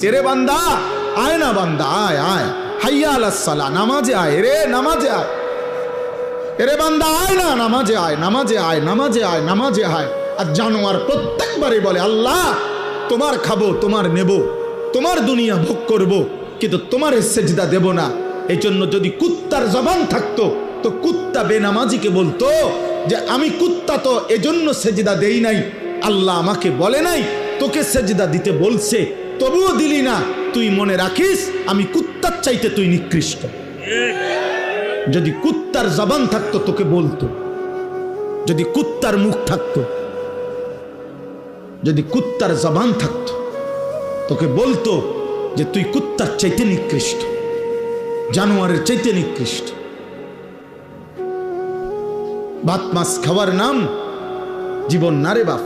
तेरे बंदा आए ना बंदा आए आए हय्या अलस सला नामाजे आए रे नामाजे आए तेरे बंदा आए ना नामाजे आए नामाजे आए नामाजे आए नामाजे आए আর জানোয়ার প্রত্যেকবারই বলে আল্লাহ তোমার খাবো তোমার নেব তোমার দুনিয়া ভোগ করব কিন্তু তোমার সেজদা দেব না। এই জন্য যদি কুত্তার জবান থাকতো তো কুত্তা বেনামাজিকে বলতো যে আমি কুত্তা তো এজন্য সেজদা দেই নাই, আল্লাহ আমাকে বলে নাই তোকে সেজদা দিতে বলছে তবুও দিলি না, তুই মনে রাখিস আমি কুত্তার চাইতে তুই নিকৃষ্ট। যদি কুত্তার জবান থাকতো তোকে বলতো, যদি কুত্তার মুখ থাকতো, যদি কুত্তার জবান থাকতো তোকে বলতো যে তুই কুত্তার চাইতে নিকৃষ্ট, জানোয়ারের চাইতে নিকৃষ্ট। ভাত মাছ খাওয়ার নাম জীবন না রে বাপ।